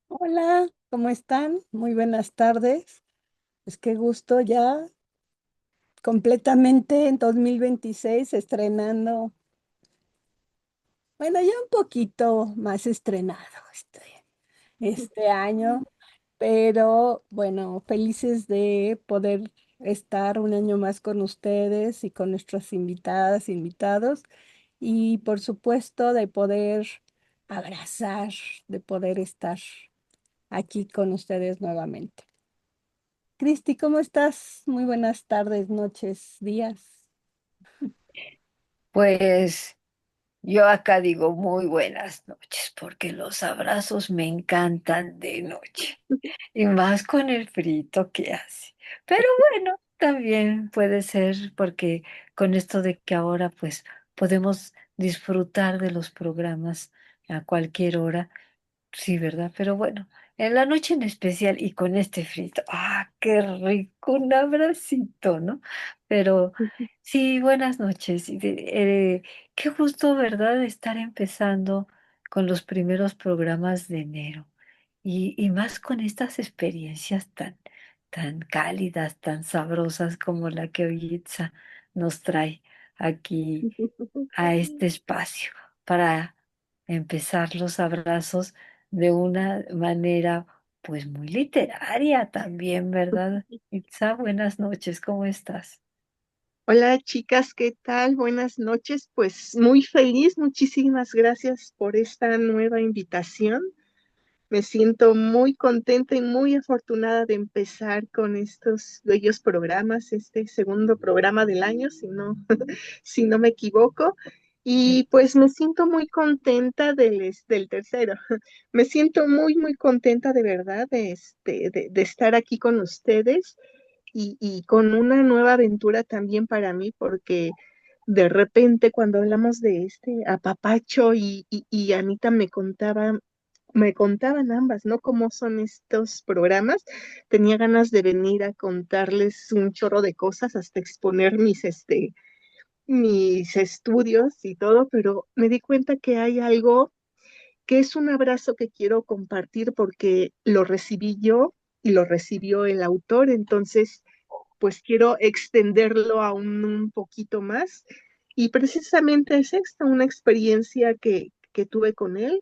Hola, ¿cómo están? Muy buenas tardes. Es que gusto ya completamente en 2026 estrenando, bueno, ya un poquito más estrenado este año, pero bueno, felices de poder estar un año más con ustedes y con nuestras invitadas, invitados y por supuesto de poder abrazar, de poder estar aquí con ustedes nuevamente. Cristi, ¿cómo estás? Muy buenas tardes, noches, días. Pues yo acá digo muy buenas noches porque los abrazos me encantan de noche y más con el frito que hace. Pero bueno, también puede ser porque con esto de que ahora pues podemos disfrutar de los programas a cualquier hora. Sí, ¿verdad? Pero bueno, en la noche en especial y con este frito, qué rico, un abracito, ¿no? Pero sí, buenas noches. Qué gusto, ¿verdad? Estar empezando con los primeros programas de enero y más con estas experiencias tan cálidas, tan sabrosas como la que hoy Itza nos trae aquí a este espacio para empezar los abrazos de una manera pues muy literaria también, ¿verdad? Itza, buenas noches, ¿cómo estás? Hola chicas, ¿qué tal? Buenas noches. Pues muy feliz, muchísimas gracias por esta nueva invitación. Me siento muy contenta y muy afortunada de empezar con estos bellos programas, este segundo programa del año, si no me equivoco. Y pues me siento muy contenta del tercero. Me siento muy contenta de verdad de estar aquí con ustedes y con una nueva aventura también para mí, porque de repente cuando hablamos de este apapacho y Anita me contaban ambas, ¿no? Cómo son estos programas. Tenía ganas de venir a contarles un chorro de cosas, hasta exponer mis estudios y todo, pero me di cuenta que hay algo que es un abrazo que quiero compartir porque lo recibí yo y lo recibió el autor, entonces pues quiero extenderlo aún un poquito más. Y precisamente es esta, una experiencia que tuve con él.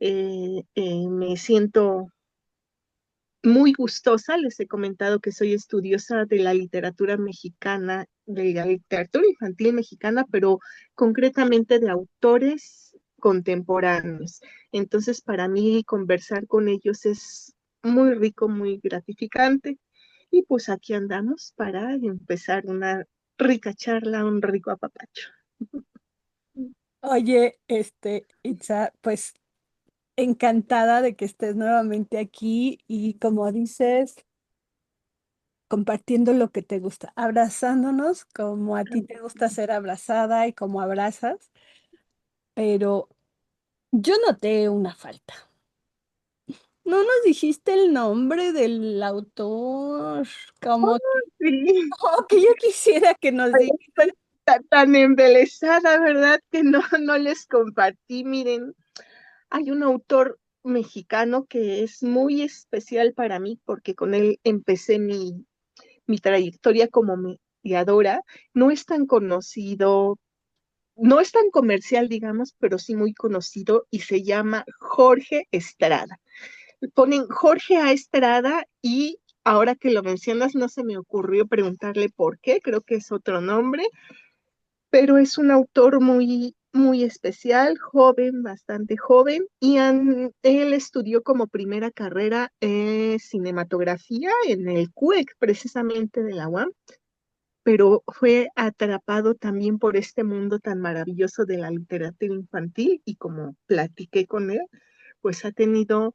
Me siento muy gustosa, les he comentado que soy estudiosa de la literatura mexicana, de la literatura infantil mexicana, pero concretamente de autores contemporáneos. Entonces, para mí conversar con ellos es muy rico, muy gratificante. Y pues aquí andamos para empezar una rica charla, un rico apapacho. Oye, Itza, pues encantada de que estés nuevamente aquí y como dices, compartiendo lo que te gusta, abrazándonos como a ti te gusta ser abrazada y como abrazas, pero yo noté una falta. No nos dijiste el nombre del autor, como que, Sí, como que yo quisiera que nos estoy dijeras. tan embelesada, ¿verdad? Que no les compartí. Miren, hay un autor mexicano que es muy especial para mí porque con él empecé mi trayectoria como mediadora. No es tan conocido, no es tan comercial, digamos, pero sí muy conocido y se llama Jorge Estrada. Ponen Jorge A. Estrada y ahora que lo mencionas no se me ocurrió preguntarle por qué, creo que es otro nombre, pero es un autor muy especial, joven, bastante joven, y él estudió como primera carrera cinematografía en el CUEC, precisamente de la UAM, pero fue atrapado también por este mundo tan maravilloso de la literatura infantil y como platiqué con él, pues ha tenido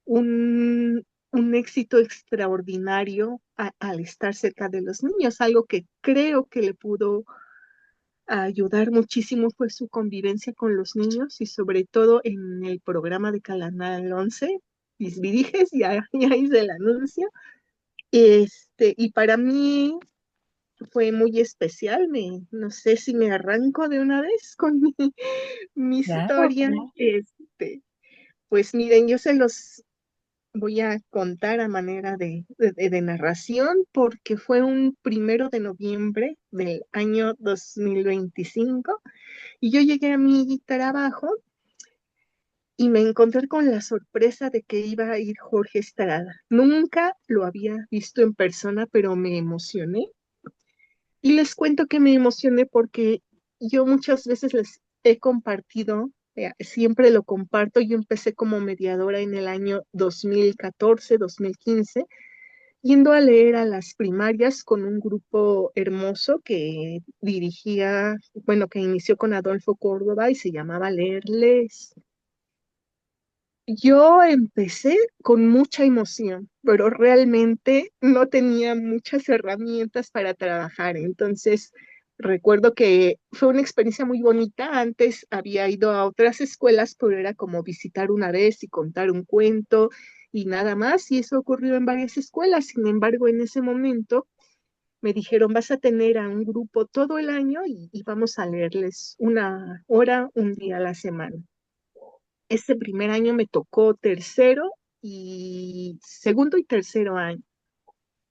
un éxito extraordinario al estar cerca de los niños, algo que creo que le pudo ayudar muchísimo fue su convivencia con los niños y sobre todo en el programa de Canal 11, Visviriges, ya hice el anuncio, y para mí fue muy especial, no sé si me arranco de una vez con mi Claro, historia, claro. Pues miren, yo se los voy a contar a manera de narración porque fue un 1 de noviembre del año 2025 y yo llegué a mi trabajo y me encontré con la sorpresa de que iba a ir Jorge Estrada. Nunca lo había visto en persona, pero me emocioné. Y les cuento que me emocioné porque yo muchas veces les he compartido, siempre lo comparto, yo empecé como mediadora en el año 2014, 2015, yendo a leer a las primarias con un grupo hermoso que dirigía, bueno, que inició con Adolfo Córdoba y se llamaba Leerles. Yo empecé con mucha emoción, pero realmente no tenía muchas herramientas para trabajar. Entonces, recuerdo que fue una experiencia muy bonita. Antes había ido a otras escuelas, pero era como visitar una vez y contar un cuento y nada más. Y eso ocurrió en varias escuelas. Sin embargo, en ese momento me dijeron, vas a tener a un grupo todo el año y vamos a leerles 1 hora, un día a la semana. Ese primer año me tocó tercero y segundo y tercero año,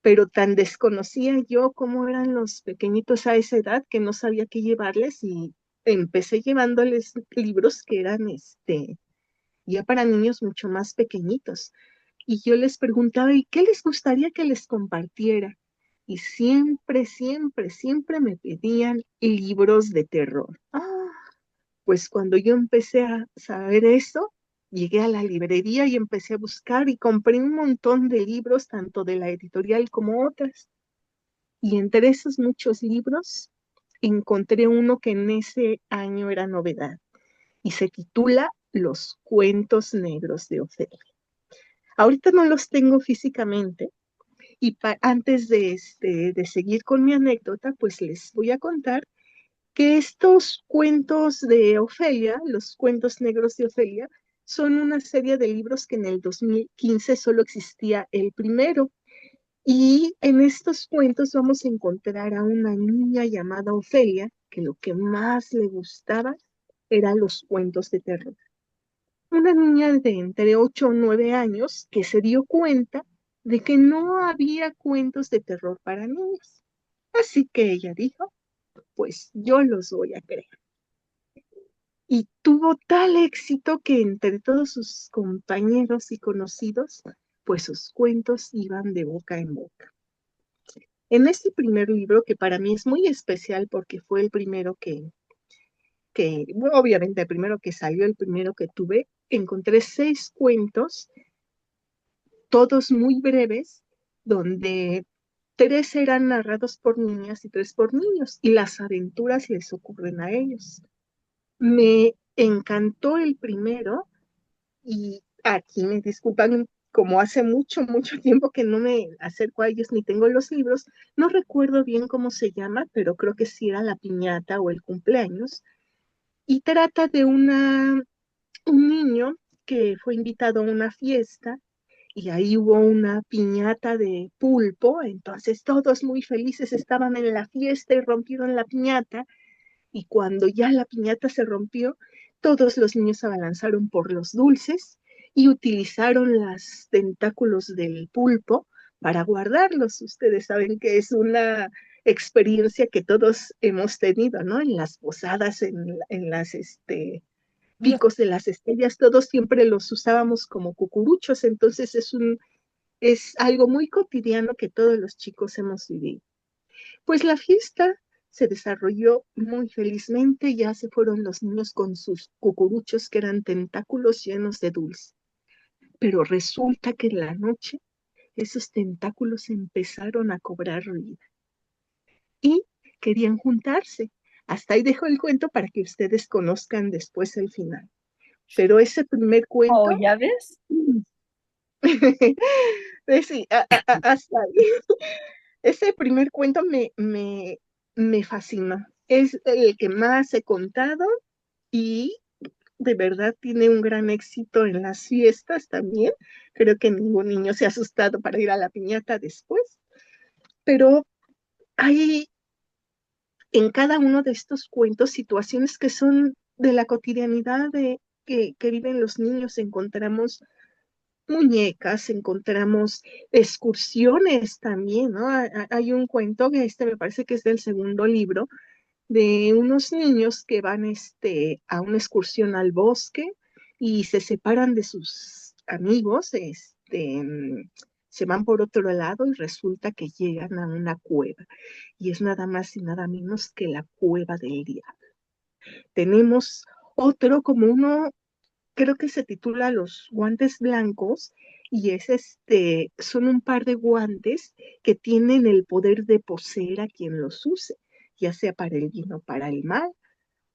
pero tan desconocía yo cómo eran los pequeñitos a esa edad que no sabía qué llevarles y empecé llevándoles libros que eran ya para niños mucho más pequeñitos. Y yo les preguntaba, ¿y qué les gustaría que les compartiera? Y siempre, siempre, siempre me pedían libros de terror. Pues cuando yo empecé a saber eso, llegué a la librería y empecé a buscar y compré un montón de libros, tanto de la editorial como otras. Y entre esos muchos libros, encontré uno que en ese año era novedad y se titula Los cuentos negros de Ofelia. Ahorita no los tengo físicamente y antes de seguir con mi anécdota, pues les voy a contar que estos cuentos de Ofelia, los cuentos negros de Ofelia, son una serie de libros que en el 2015 solo existía el primero. Y en estos cuentos vamos a encontrar a una niña llamada Ofelia, que lo que más le gustaba eran los cuentos de terror. Una niña de entre 8 o 9 años que se dio cuenta de que no había cuentos de terror para niños. Así que ella dijo, pues yo los voy a crear. Y tuvo tal éxito que entre todos sus compañeros y conocidos, pues sus cuentos iban de boca en boca. En este primer libro, que para mí es muy especial porque fue el primero bueno, obviamente el primero que salió, el primero que tuve, encontré 6 cuentos, todos muy breves, donde 3 eran narrados por niñas y 3 por niños, y las aventuras les ocurren a ellos. Me encantó el primero. Y aquí me disculpan, como hace mucho, mucho tiempo que no me acerco a ellos ni tengo los libros, no recuerdo bien cómo se llama, pero creo que sí era la piñata o el cumpleaños. Y trata de un niño que fue invitado a una fiesta y ahí hubo una piñata de pulpo, entonces todos muy felices estaban en la fiesta y rompieron la piñata y cuando ya la piñata se rompió, todos los niños se abalanzaron por los dulces y utilizaron los tentáculos del pulpo para guardarlos. Ustedes saben que es una experiencia que todos hemos tenido, ¿no? En las posadas, en las Yo, picos de las estrellas, todos siempre los usábamos como cucuruchos, entonces es algo muy cotidiano que todos los chicos hemos vivido. Pues la fiesta se desarrolló muy felizmente, ya se fueron los niños con sus cucuruchos que eran tentáculos llenos de dulce. Pero resulta que en la noche esos tentáculos empezaron a cobrar vida y querían juntarse. Hasta ahí dejo el cuento para que ustedes conozcan después el final. Pero ese primer Oh, cuento, ¿ya ves? sí, hasta ahí. Ese primer cuento me fascinó. Es el que más he contado y de verdad tiene un gran éxito en las fiestas también. Creo que ningún niño se ha asustado para ir a la piñata después, pero hay en cada uno de estos cuentos situaciones que son de la cotidianidad que viven los niños encontramos muñecas, encontramos excursiones también, ¿no? Hay un cuento que me parece que es del segundo libro, de unos niños que van a una excursión al bosque y se separan de sus amigos, se van por otro lado y resulta que llegan a una cueva y es nada más y nada menos que la cueva del diablo. Tenemos otro como uno, creo que se titula Los guantes blancos y son un par de guantes que tienen el poder de poseer a quien los use, ya sea para el bien o para el mal,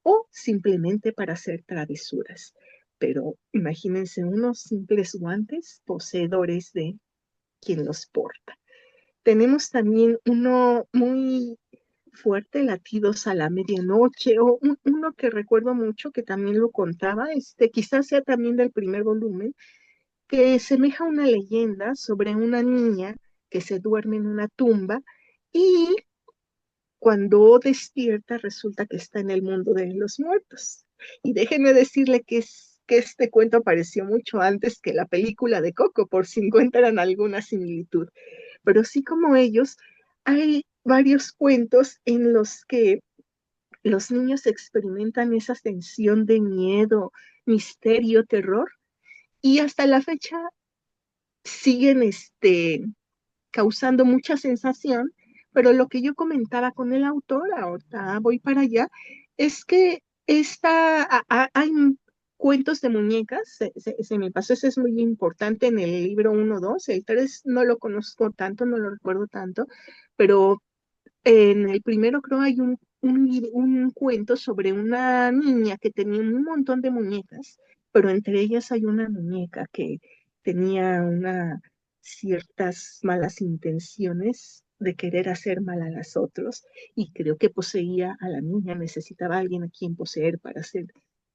o simplemente para hacer travesuras. Pero imagínense unos simples guantes poseedores de quien los porta. Tenemos también uno muy fuerte, Latidos a la medianoche, o uno que recuerdo mucho que también lo contaba, quizás sea también del primer volumen, que semeja una leyenda sobre una niña que se duerme en una tumba y cuando despierta resulta que está en el mundo de los muertos. Y déjenme decirle que este cuento apareció mucho antes que la película de Coco, por si encuentran alguna similitud. Pero así como ellos, hay varios cuentos en los que los niños experimentan esa sensación de miedo, misterio, terror, y hasta la fecha siguen causando mucha sensación, pero lo que yo comentaba con el autor, ahorita voy para allá, es que hay cuentos de muñecas, se me pasó, ese es muy importante en el libro 1, 2, el 3 no lo conozco tanto, no lo recuerdo tanto, pero en el primero creo hay un cuento sobre una niña que tenía un montón de muñecas, pero entre ellas hay una muñeca que tenía ciertas malas intenciones de querer hacer mal a las otras y creo que poseía a la niña, necesitaba a alguien a quien poseer para hacer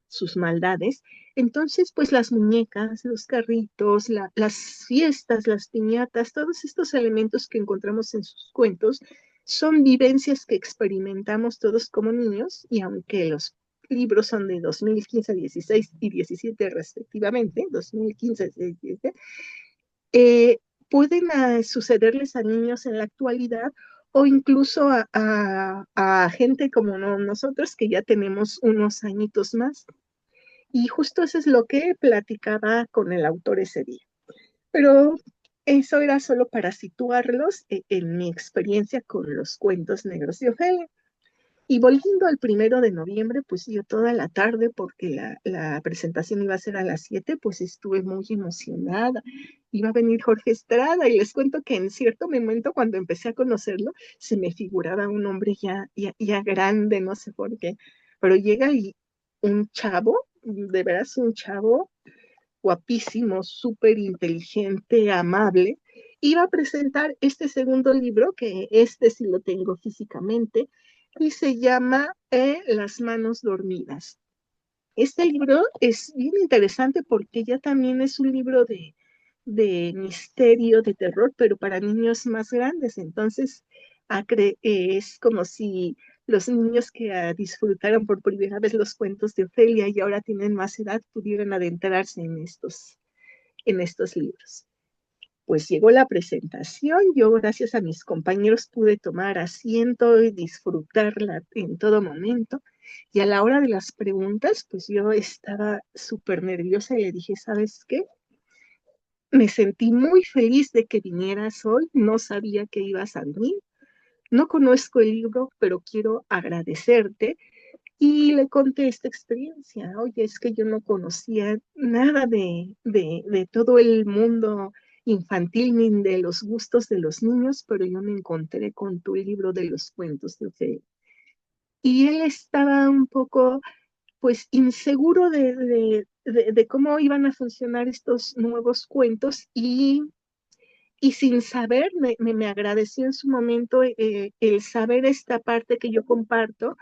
sus maldades. Entonces, pues las muñecas, los carritos, las fiestas, las piñatas, todos estos elementos que encontramos en sus cuentos son vivencias que experimentamos todos como niños y aunque los libros son de 2015, 16 y 17 respectivamente, 2015 y 17, pueden sucederles a niños en la actualidad o incluso a gente como nosotros que ya tenemos unos añitos más. Y justo eso es lo que platicaba con el autor ese día. Pero eso era solo para situarlos en mi experiencia con los cuentos negros de Ofelia. Y volviendo al 1 de noviembre, pues yo toda la tarde, porque la presentación iba a ser a las 7, pues estuve muy emocionada. Iba a venir Jorge Estrada y les cuento que en cierto momento cuando empecé a conocerlo, se me figuraba un hombre ya grande, no sé por qué, pero llega y un chavo, de veras un chavo guapísimo, súper inteligente, amable, iba a presentar este segundo libro, que sí lo tengo físicamente, y se llama Las manos dormidas. Este libro es bien interesante porque ya también es un libro de misterio, de terror, pero para niños más grandes. Entonces, es como si los niños que disfrutaron por primera vez los cuentos de Ofelia y ahora tienen más edad pudieran adentrarse en estos libros. Pues llegó la presentación, yo gracias a mis compañeros pude tomar asiento y disfrutarla en todo momento. Y a la hora de las preguntas, pues yo estaba súper nerviosa y le dije, ¿sabes qué? Me sentí muy feliz de que vinieras hoy, no sabía que ibas a venir, no conozco el libro, pero quiero agradecerte. Y le conté esta experiencia. Oye, es que yo no conocía nada de todo el mundo infantil ni de los gustos de los niños, pero yo me encontré con tu libro de los cuentos de Ofelia. Y él estaba un poco, pues, inseguro de cómo iban a funcionar estos nuevos cuentos y sin saber, me agradeció en su momento el saber esta parte que yo comparto.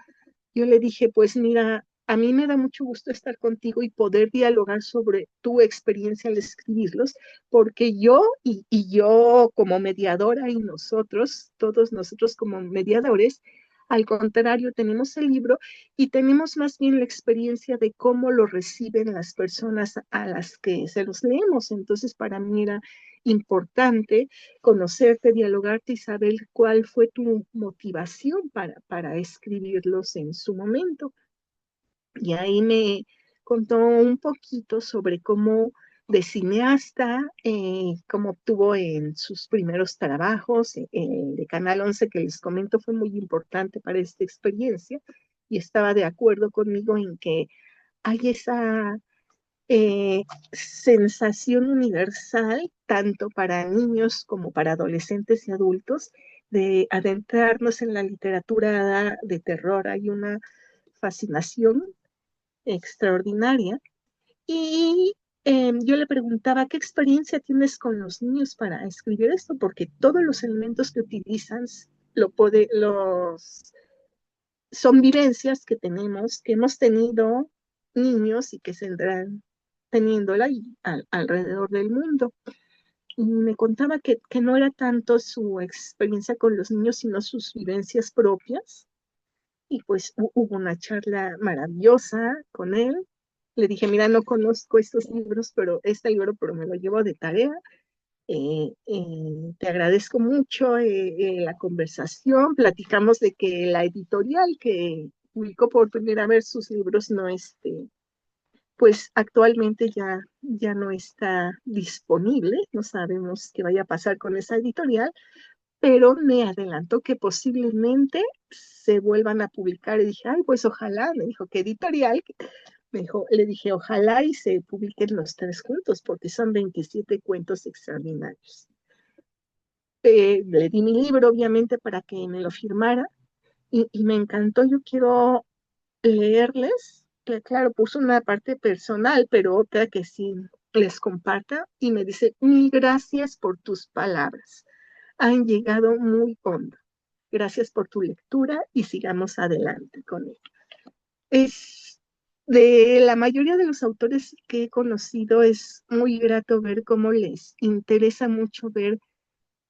Yo le dije, pues mira, a mí me da mucho gusto estar contigo y poder dialogar sobre tu experiencia al escribirlos, porque yo como mediadora y nosotros, todos nosotros como mediadores, Al contrario, tenemos el libro y tenemos más bien la experiencia de cómo lo reciben las personas a las que se los leemos. Entonces, para mí era importante conocerte, dialogarte y saber cuál fue tu motivación para escribirlos en su momento. Y ahí me contó un poquito sobre cómo de cineasta, cómo obtuvo en sus primeros trabajos de Canal 11 que les comento fue muy importante para esta experiencia y estaba de acuerdo conmigo en que hay esa sensación universal, tanto para niños como para adolescentes y adultos, de adentrarnos en la literatura de terror. Hay una fascinación extraordinaria. Y yo le preguntaba, ¿qué experiencia tienes con los niños para escribir esto? Porque todos los elementos que utilizan los, son vivencias que tenemos, que hemos tenido niños y que saldrán teniéndola alrededor del mundo. Y me contaba que no era tanto su experiencia con los niños, sino sus vivencias propias. Y pues hubo una charla maravillosa con él. Le dije, mira, no conozco estos libros, pero este libro, pero me lo llevo de tarea. Te agradezco mucho la conversación. Platicamos de que la editorial que publicó por primera vez sus libros no pues actualmente ya no está disponible. No sabemos qué vaya a pasar con esa editorial, pero me adelantó que posiblemente se vuelvan a publicar y dije, ay, pues ojalá, me dijo, ¿qué editorial? Me dijo, le dije, ojalá y se publiquen los tres juntos, porque son 27 cuentos extraordinarios. Le di mi libro, obviamente, para que me lo firmara, y me encantó. Yo quiero leerles, que claro, puso una parte personal, pero otra que sí les comparta, y me dice, mil gracias por tus palabras. Han llegado muy hondo. Gracias por tu lectura y sigamos adelante con él. Es de la mayoría de los autores que he conocido, es muy grato ver cómo les interesa mucho ver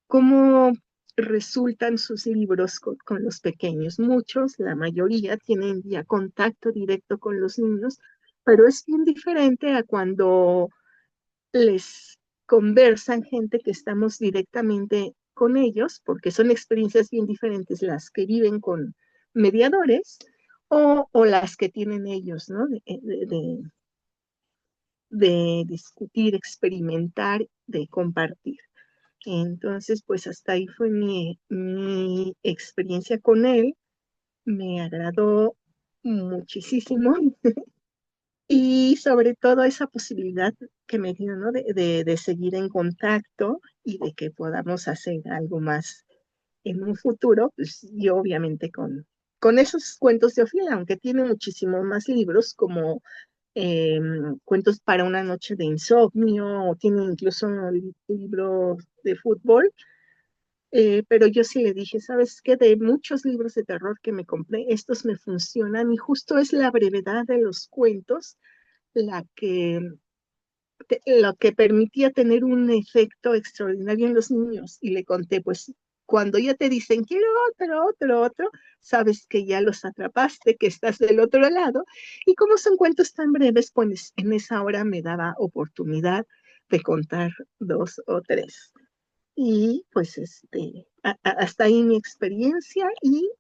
cómo resultan sus libros con los pequeños. Muchos, la mayoría, tienen ya contacto directo con los niños, pero es bien diferente a cuando les conversan gente que estamos directamente con ellos, porque son experiencias bien diferentes las que viven con mediadores o las que tienen ellos, ¿no? De discutir, experimentar, de compartir. Entonces, pues hasta ahí fue mi experiencia con él. Me agradó muchísimo y sobre todo esa posibilidad que me dio, ¿no? De seguir en contacto y de que podamos hacer algo más en un futuro, pues yo obviamente con esos cuentos de Ofelia, aunque tiene muchísimos más libros como cuentos para una noche de insomnio, o tiene incluso un libro de fútbol, pero yo sí le dije, ¿sabes qué? De muchos libros de terror que me compré, estos me funcionan y justo es la brevedad de los cuentos la que lo que permitía tener un efecto extraordinario en los niños. Y le conté, pues, cuando ya te dicen, quiero otro, sabes que ya los atrapaste, que estás del otro lado. Y como son cuentos tan breves, pues en esa hora me daba oportunidad de contar dos o tres. Y pues hasta ahí mi experiencia y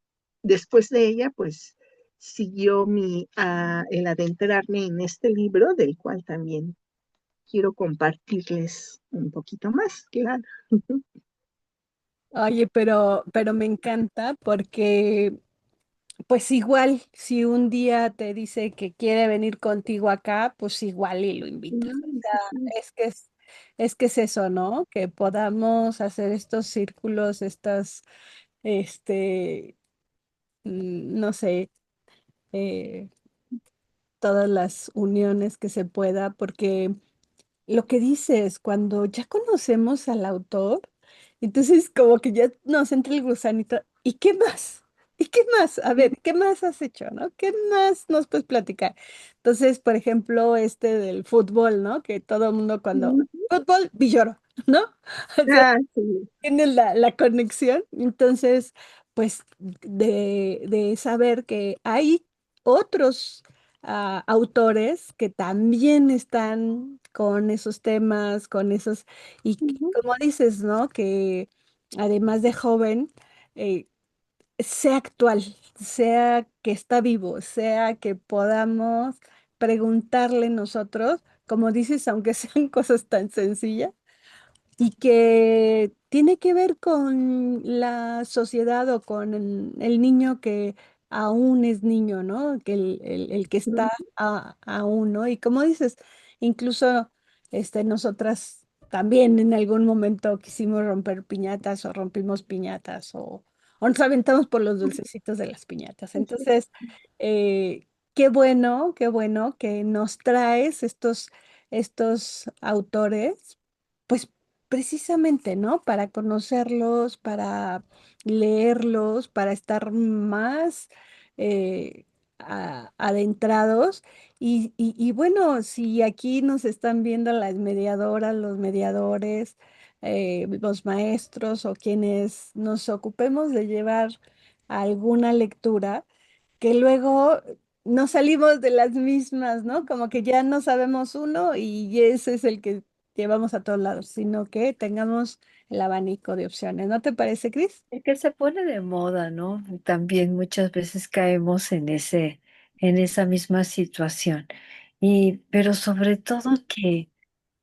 después de ella, pues siguió el adentrarme en este libro, del cual también quiero compartirles un poquito más, claro. Oye, pero me encanta porque, pues igual, si un día te dice que quiere venir contigo acá, pues igual y lo invitas. O Sí, sea, sí, sí. es que es que es eso, ¿no? Que podamos hacer estos círculos, este, no sé, eh, todas las uniones que se pueda, porque lo que dices, cuando ya conocemos al autor, entonces como que ya nos entra el gusanito, ¿y qué más? ¿Y qué más? A ver, ¿qué más has hecho, no? ¿Qué más nos puedes platicar? Entonces, por ejemplo, este del fútbol, ¿no? Que todo el mundo cuando, Ujú. fútbol, Villoro, ¿no? O sea, Ah, sí. tiene la conexión. Entonces, pues de saber que hay otros autores que también están con esos temas, con esos, Ujú. como dices, ¿no? Que además de joven, eh, sea actual, sea que está vivo, sea que podamos preguntarle nosotros, como dices, aunque sean cosas tan sencillas y que tiene que ver con la sociedad o con el niño que aún es niño, ¿no? Que el que está aún, ¿no? Y como dices, incluso nosotras también en algún momento quisimos romper piñatas o rompimos piñatas o nos aventamos por los dulcecitos de las piñatas. Entonces, eh, qué bueno que nos traes estos autores, pues precisamente, ¿no? Para conocerlos, para leerlos, para estar más adentrados. Y bueno, si aquí nos están viendo las mediadoras, los mediadores, los maestros o quienes nos ocupemos de llevar alguna lectura, que luego nos salimos de las mismas, ¿no? Como que ya no sabemos uno y ese es el que llevamos a todos lados, sino que tengamos el abanico de opciones. ¿No te parece, Cris? Es que se pone de moda, ¿no? También muchas veces caemos en esa misma situación. Pero sobre todo que,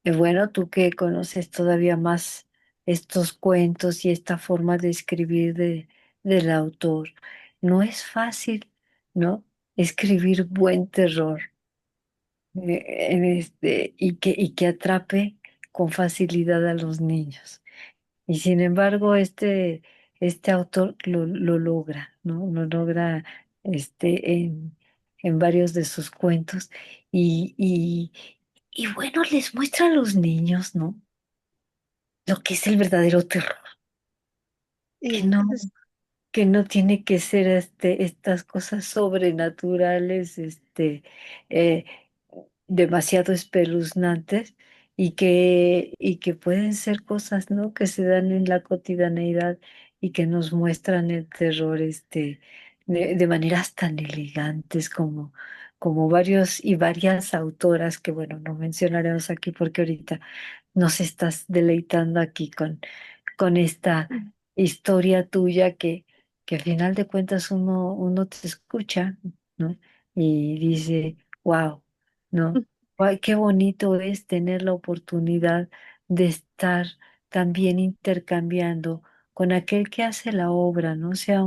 bueno, tú que conoces todavía más estos cuentos y esta forma de escribir del autor, no es fácil, ¿no? Escribir buen terror, y que atrape con facilidad a los niños. Y sin embargo, este autor lo logra, ¿no? Lo logra en varios de sus cuentos. Y, y, y bueno, les muestra a los niños, ¿no? Lo que es el verdadero terror, que Y no, que no tiene que ser estas cosas sobrenaturales, eh, demasiado espeluznantes y que pueden ser cosas, ¿no? Que se dan en la cotidianeidad y que nos muestran el terror, de maneras tan elegantes como varios y varias autoras que, bueno, no mencionaremos aquí porque ahorita nos estás deleitando aquí con esta historia tuya que al final de cuentas uno te escucha, ¿no? Y dice, wow, ¿no? Guau, qué bonito es tener la oportunidad de estar también intercambiando con aquel que hace la obra, ¿no? Sea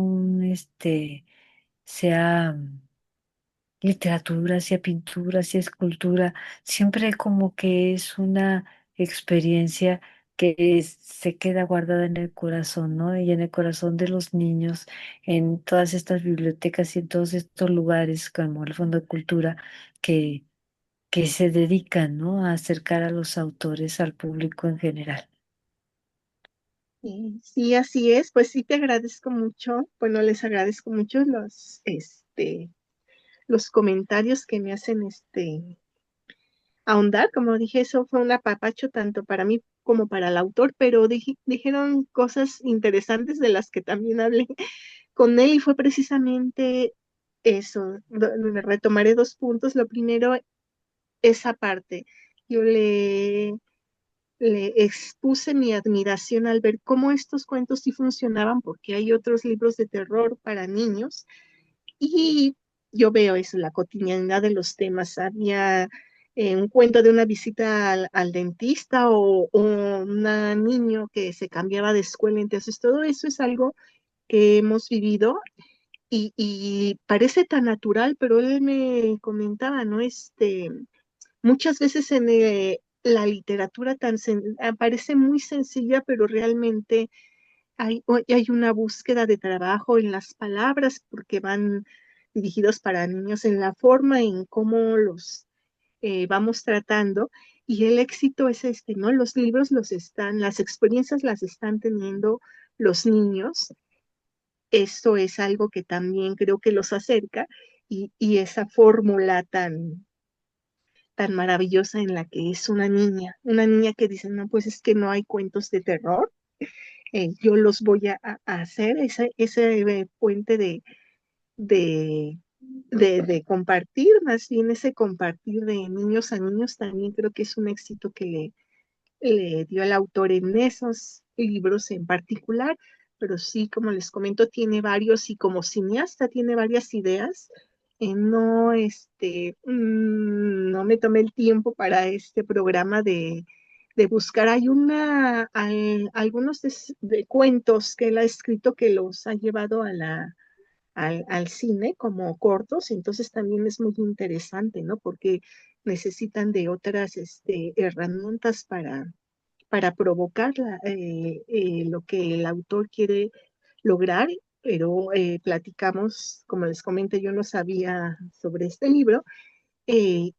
literatura, sea pintura, sea escultura, siempre como que es una experiencia se queda guardada en el corazón, ¿no? Y en el corazón de los niños, en todas estas bibliotecas y en todos estos lugares como el Fondo de Cultura que, que se dedican, ¿no? A acercar a los autores al público en general. sí, así es. Pues sí te agradezco mucho. Bueno, les agradezco mucho los comentarios que me hacen ahondar. Como dije, eso fue un apapacho tanto para mí como para el autor, pero dijeron cosas interesantes de las que también hablé con él y fue precisamente eso. Retomaré dos puntos. Lo primero, esa parte. Yo le expuse mi admiración al ver cómo estos cuentos sí funcionaban, porque hay otros libros de terror para niños y yo veo eso, la cotidianidad de los temas. Había un cuento de una visita al dentista o un niño que se cambiaba de escuela. Entonces, todo eso es algo que hemos vivido y parece tan natural, pero él me comentaba, ¿no? Muchas veces en la literatura parece muy sencilla, pero realmente hay una búsqueda de trabajo en las palabras porque van dirigidos para niños, en la forma en cómo los vamos tratando. Y el éxito es ¿no? Los libros las experiencias las están teniendo los niños. Esto es algo que también creo que los acerca y esa fórmula tan maravillosa en la que es una niña que dice, no, pues es que no hay cuentos de terror, yo los voy a hacer, ese puente de, de compartir, más bien ese compartir de niños a niños, también creo que es un éxito que le dio el autor en esos libros en particular, pero sí, como les comento, tiene varios y como cineasta tiene varias ideas. No, no me tomé el tiempo para este programa de buscar. Hay algunos de cuentos que él ha escrito que los ha llevado al cine como cortos, entonces también es muy interesante, ¿no? Porque necesitan de otras herramientas para provocar lo que el autor quiere lograr, pero platicamos, como les comenté, yo no sabía sobre este libro, y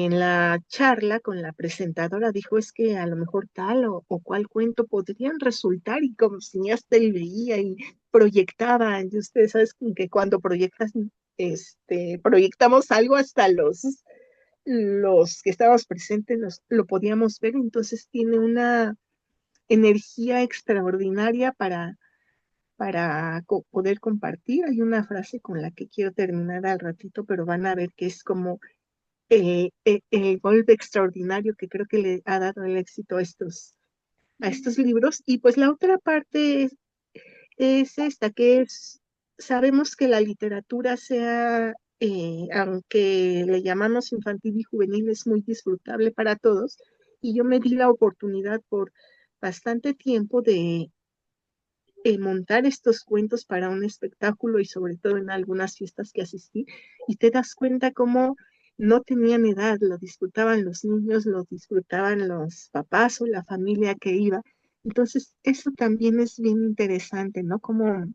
en la charla con la presentadora dijo es que a lo mejor tal o cual cuento podrían resultar y como cineasta él veía y proyectaba, y ustedes saben que cuando proyectas, proyectamos algo hasta los que estábamos presentes lo podíamos ver, entonces tiene una energía extraordinaria para poder compartir. Hay una frase con la que quiero terminar al ratito, pero van a ver que es como el golpe extraordinario que creo que le ha dado el éxito a estos libros. Y pues la otra parte es esta, que es, sabemos que la literatura sea, aunque le llamamos infantil y juvenil, es muy disfrutable para todos. Y yo me di la oportunidad por bastante tiempo de montar estos cuentos para un espectáculo y sobre todo en algunas fiestas que asistí, y te das cuenta cómo no tenían edad, lo disfrutaban los niños, lo disfrutaban los papás o la familia que iba. Entonces, eso también es bien interesante, ¿no? Cómo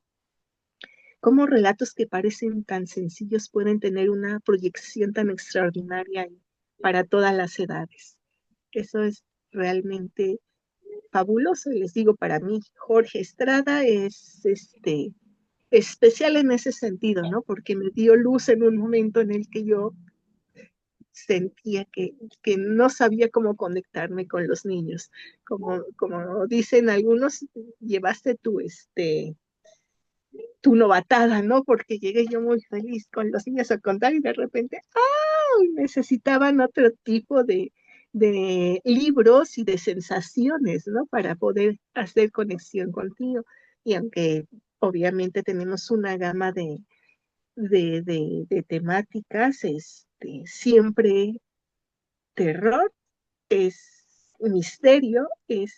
relatos que parecen tan sencillos pueden tener una proyección tan extraordinaria para todas las edades. Eso es realmente fabuloso. Y les digo, para mí, Jorge Estrada es especial en ese sentido, ¿no? Porque me dio luz en un momento en el que yo sentía que no sabía cómo conectarme con los niños. Como dicen algunos, llevaste tu novatada, ¿no? Porque llegué yo muy feliz con los niños a contar y de repente, ¡ah! Necesitaban otro tipo de libros y de sensaciones, ¿no? Para poder hacer conexión contigo. Y aunque obviamente tenemos una gama de temáticas, siempre terror, es misterio, es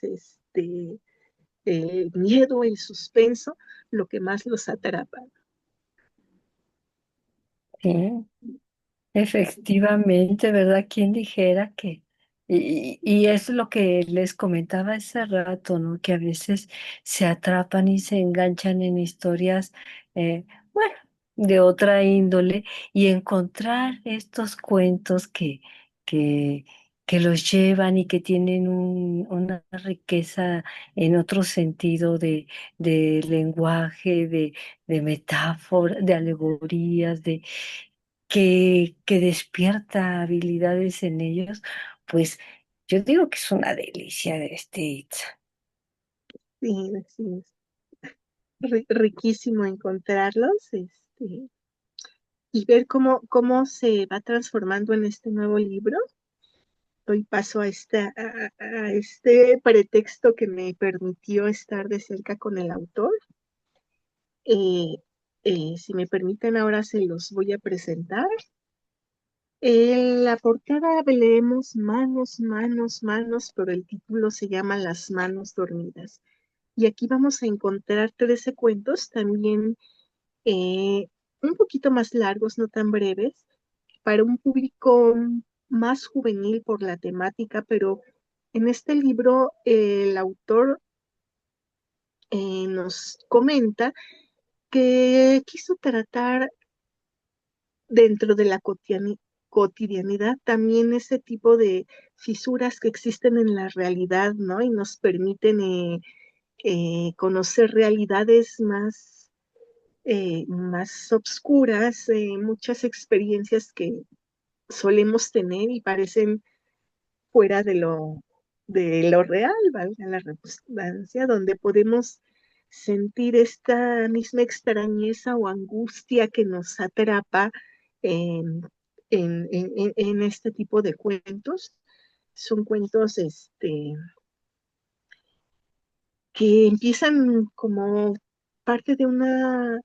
el miedo, el suspenso, lo que más los atrapa. Sí. Efectivamente, ¿verdad? ¿Quién dijera que? Y es lo que les comentaba hace rato, ¿no? Que a veces se atrapan y se enganchan en historias, bueno, de otra índole y encontrar estos cuentos que, que los llevan y que tienen una riqueza en otro sentido de lenguaje, de metáfora, de alegorías, que despierta habilidades en ellos, pues yo digo que es una delicia de Itza. Sí, sí, es riquísimo encontrarlos, y ver cómo se va transformando en este nuevo libro. Doy paso a este pretexto que me permitió estar de cerca con el autor. Eh, si me permiten, ahora se los voy a presentar. En la portada leemos manos, manos, manos, pero el título se llama Las manos dormidas. Y aquí vamos a encontrar 13 cuentos, también un poquito más largos, no tan breves, para un público más juvenil por la temática, pero en este libro el autor nos comenta que quiso tratar dentro de la cotidianidad también ese tipo de fisuras que existen en la realidad, ¿no? Y nos permiten conocer realidades más obscuras, muchas experiencias que solemos tener y parecen fuera de lo real, valga la redundancia, donde podemos sentir esta misma extrañeza o angustia que nos atrapa en, en este tipo de cuentos. Son cuentos que empiezan como parte de una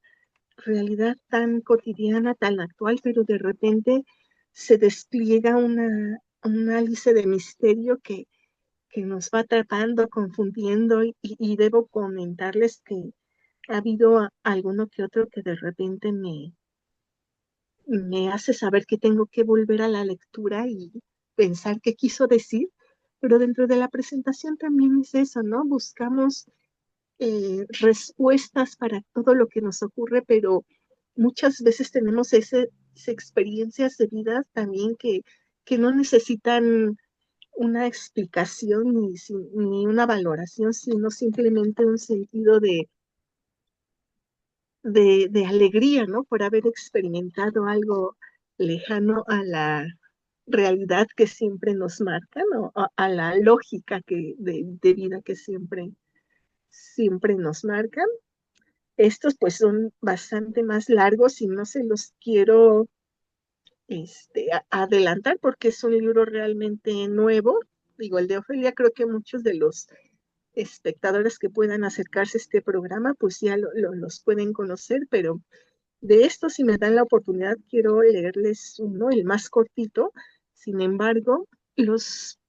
realidad tan cotidiana, tan actual, pero de repente se despliega un álice de misterio que nos va atrapando, confundiendo, y debo comentarles que ha habido alguno que otro que de repente me hace saber que tengo que volver a la lectura y pensar qué quiso decir, pero dentro de la presentación también es eso, ¿no? Buscamos respuestas para todo lo que nos ocurre, pero muchas veces tenemos experiencias de vida también que no necesitan una explicación ni una valoración, sino simplemente un sentido de alegría, ¿no? Por haber experimentado algo lejano a la realidad que siempre nos marca, ¿no? A la lógica de vida que siempre nos marcan. Estos pues son bastante más largos y no se los quiero adelantar porque es un libro realmente nuevo. Digo, el de Ofelia, creo que muchos de los espectadores que puedan acercarse a este programa pues ya los pueden conocer, pero de esto, si me dan la oportunidad, quiero leerles uno, el más cortito. Sin embargo, los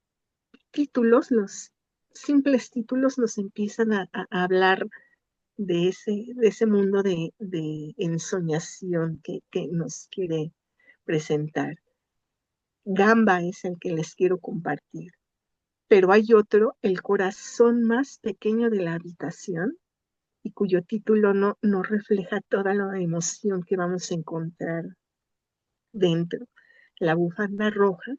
títulos, los simples títulos nos empiezan a hablar de ese mundo de ensoñación que nos quiere presentar. Gamba es el que les quiero compartir, pero hay otro, El corazón más pequeño de la habitación, y cuyo título no refleja toda la emoción que vamos a encontrar dentro. La bufanda roja,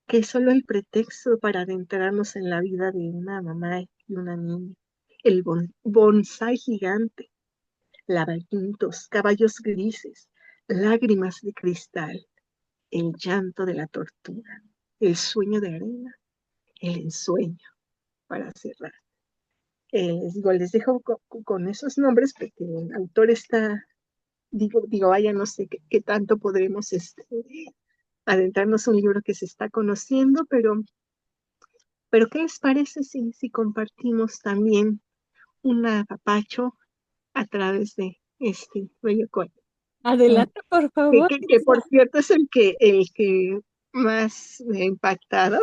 que es solo el pretexto para adentrarnos en la vida de una mamá y una niña. El bonsai gigante, laberintos, caballos grises, lágrimas de cristal, el llanto de la tortuga, el sueño de arena, el ensueño, para cerrar. Les dejo con esos nombres porque el autor está, vaya, no sé qué tanto podremos adentrarnos en un libro que se está conociendo, pero ¿qué les parece si compartimos también un apapacho a través de este bello cuento? Adelante, por favor, Que Isa. por cierto es el que más me ha impactado.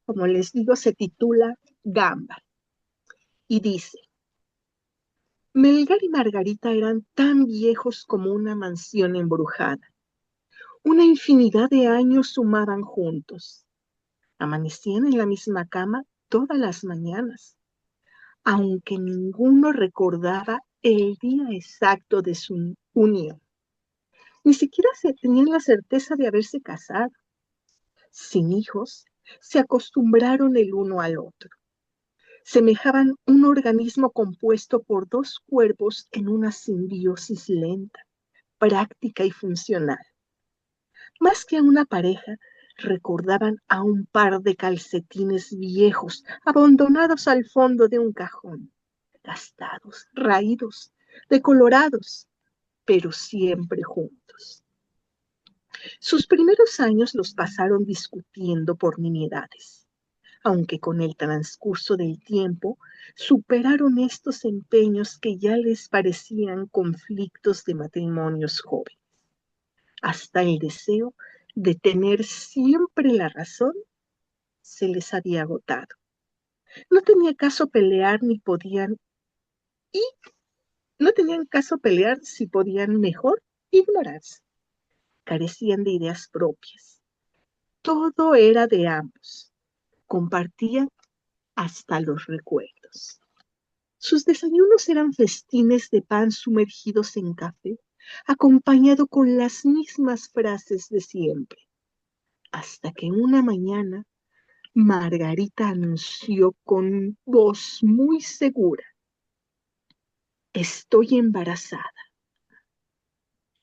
Como les digo, se titula Gamba y dice: Melgar y Margarita eran tan viejos como una mansión embrujada. Una infinidad de años sumaban juntos. Amanecían en la misma cama todas las mañanas, aunque ninguno recordaba el día exacto de su unión. Ni siquiera se tenían la certeza de haberse casado. Sin hijos, se acostumbraron el uno al otro. Semejaban un organismo compuesto por dos cuerpos en una simbiosis lenta, práctica y funcional. Más que a una pareja, recordaban a un par de calcetines viejos, abandonados al fondo de un cajón, gastados, raídos, decolorados, pero siempre juntos. Sus primeros años los pasaron discutiendo por nimiedades, aunque con el transcurso del tiempo superaron estos empeños que ya les parecían conflictos de matrimonios jóvenes. Hasta el deseo de tener siempre la razón se les había agotado. No tenía caso pelear ni podían, y no tenían caso pelear si podían mejor ignorarse. Carecían de ideas propias. Todo era de ambos. Compartían hasta los recuerdos. Sus desayunos eran festines de pan sumergidos en café, acompañado con las mismas frases de siempre, hasta que una mañana Margarita anunció con voz muy segura: Estoy embarazada.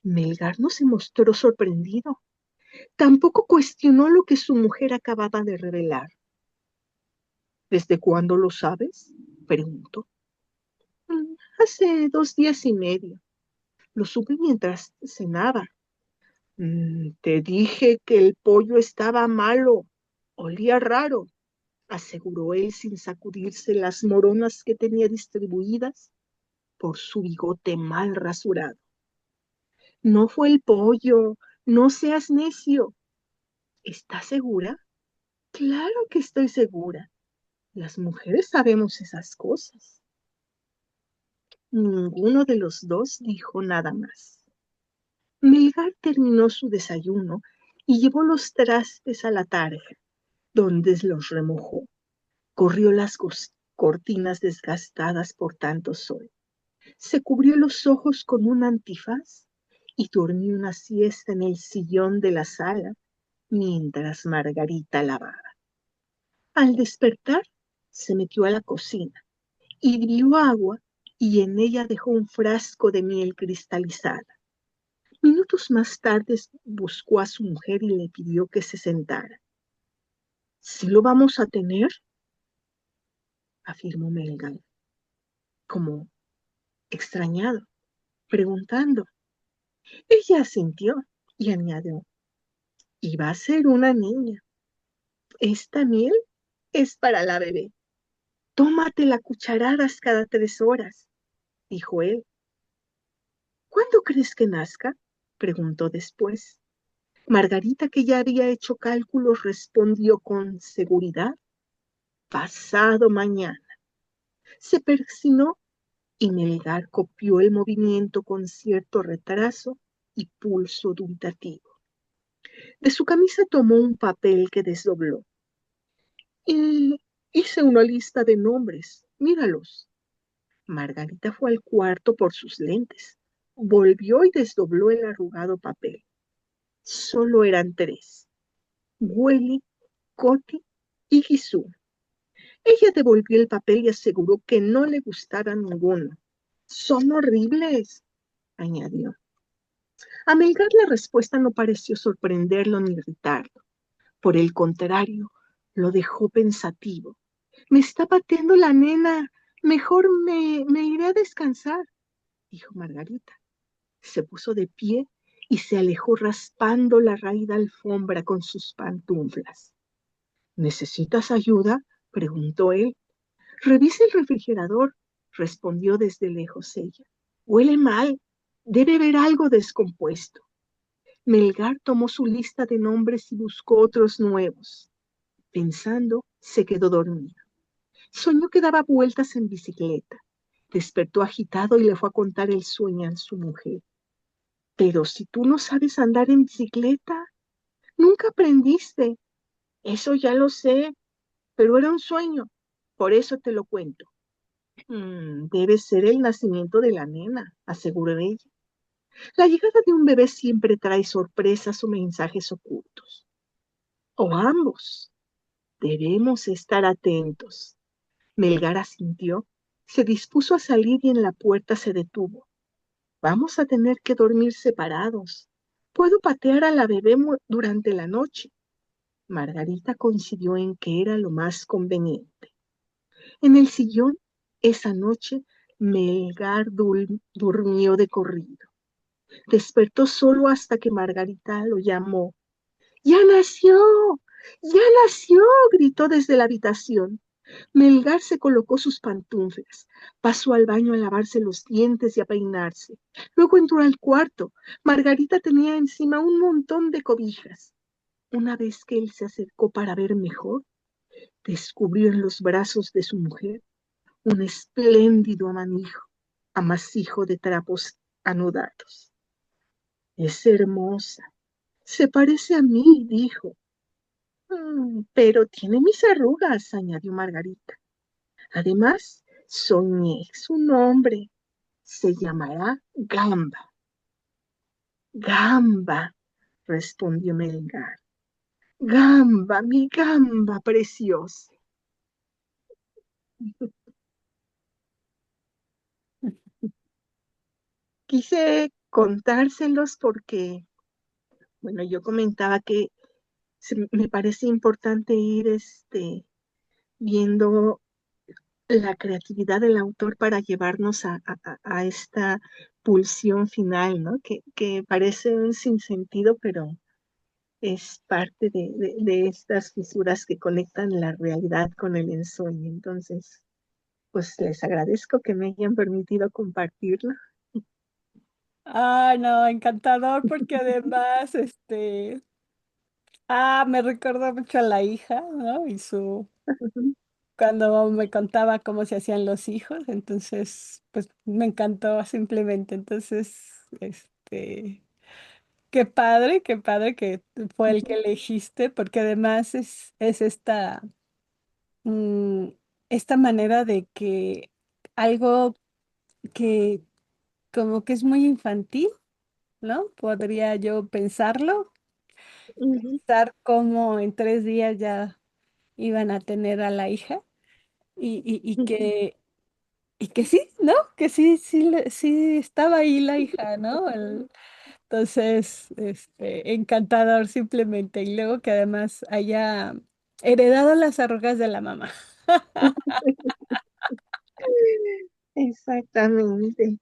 Melgar no se mostró sorprendido. Tampoco cuestionó lo que su mujer acababa de revelar. ¿Desde cuándo lo sabes? Preguntó. Hace 2 días y medio. Lo supe mientras cenaba. Te dije que el pollo estaba malo, olía raro, aseguró él sin sacudirse las moronas que tenía distribuidas por su bigote mal rasurado. No fue el pollo, no seas necio. ¿Estás segura? Claro que estoy segura. Las mujeres sabemos esas cosas. Ninguno de los dos dijo nada más. Melgar terminó su desayuno y llevó los trastes a la tarja, donde los remojó. Corrió las cortinas desgastadas por tanto sol. Se cubrió los ojos con un antifaz y durmió una siesta en el sillón de la sala mientras Margarita lavaba. Al despertar, se metió a la cocina, hirvió agua y en ella dejó un frasco de miel cristalizada. Minutos más tarde buscó a su mujer y le pidió que se sentara. ¿Sí lo vamos a tener? Afirmó Melgar, como extrañado, preguntando. Ella asintió y añadió, y va a ser una niña. Esta miel es para la bebé. Tómatela cucharadas cada 3 horas, dijo él. ¿Cuándo crees que nazca? Preguntó después. Margarita, que ya había hecho cálculos, respondió con seguridad. Pasado mañana. Se persinó y Melgar copió el movimiento con cierto retraso y pulso dubitativo. De su camisa tomó un papel que desdobló. Y hice una lista de nombres. Míralos. Margarita fue al cuarto por sus lentes. Volvió y desdobló el arrugado papel. Solo eran 3. Willy, Coti y Gisú. Ella devolvió el papel y aseguró que no le gustaba ninguno. Son horribles, añadió. A Melgar la respuesta no pareció sorprenderlo ni irritarlo. Por el contrario, lo dejó pensativo. Me está pateando la nena. Mejor me iré a descansar, dijo Margarita. Se puso de pie y se alejó raspando la raída alfombra con sus pantuflas. ¿Necesitas ayuda? Preguntó él. Revisa el refrigerador, respondió desde lejos ella. Huele mal. Debe haber algo descompuesto. Melgar tomó su lista de nombres y buscó otros nuevos. Pensando, se quedó dormido. Soñó que daba vueltas en bicicleta. Despertó agitado y le fue a contar el sueño a su mujer. Pero si tú no sabes andar en bicicleta, nunca aprendiste. Eso ya lo sé, pero era un sueño. Por eso te lo cuento. Debe ser el nacimiento de la nena, aseguró ella. La llegada de un bebé siempre trae sorpresas o mensajes ocultos. O ambos. Debemos estar atentos. Melgar asintió, se dispuso a salir y en la puerta se detuvo. Vamos a tener que dormir separados. Puedo patear a la bebé durante la noche. Margarita coincidió en que era lo más conveniente. En el sillón, esa noche, Melgar durmió de corrido. Despertó solo hasta que Margarita lo llamó. ¡Ya nació! ¡Ya nació! Gritó desde la habitación. Melgar se colocó sus pantuflas, pasó al baño a lavarse los dientes y a peinarse. Luego entró al cuarto. Margarita tenía encima un montón de cobijas. Una vez que él se acercó para ver mejor, descubrió en los brazos de su mujer un espléndido amasijo de trapos anudados. Es hermosa. Se parece a mí, dijo. Pero tiene mis arrugas, añadió Margarita. Además, soñé su nombre. Se llamará Gamba. Gamba, respondió Melgar. Gamba, mi gamba preciosa. Quise contárselos porque, bueno, yo comentaba que me parece importante ir viendo la creatividad del autor para llevarnos a esta pulsión final, ¿no? Que parece un sinsentido, pero es parte de estas fisuras que conectan la realidad con el ensueño. Entonces, pues les agradezco que me hayan permitido compartirlo. Ah, no, encantador porque además, me recordó mucho a la hija, ¿no? Cuando me contaba cómo se hacían los hijos, entonces, pues me encantó simplemente. Entonces, qué padre que fue el que elegiste, porque además es mm, esta manera de que algo que como que es muy infantil, ¿no? Podría yo pensarlo, Ujú, pensar cómo en 3 días ya iban a tener a la hija ujú. y que sí, ¿no? Que sí, sí, sí estaba ahí la hija, ¿no? Entonces, encantador simplemente. Y luego que además haya heredado las arrugas de la mamá. Exactamente.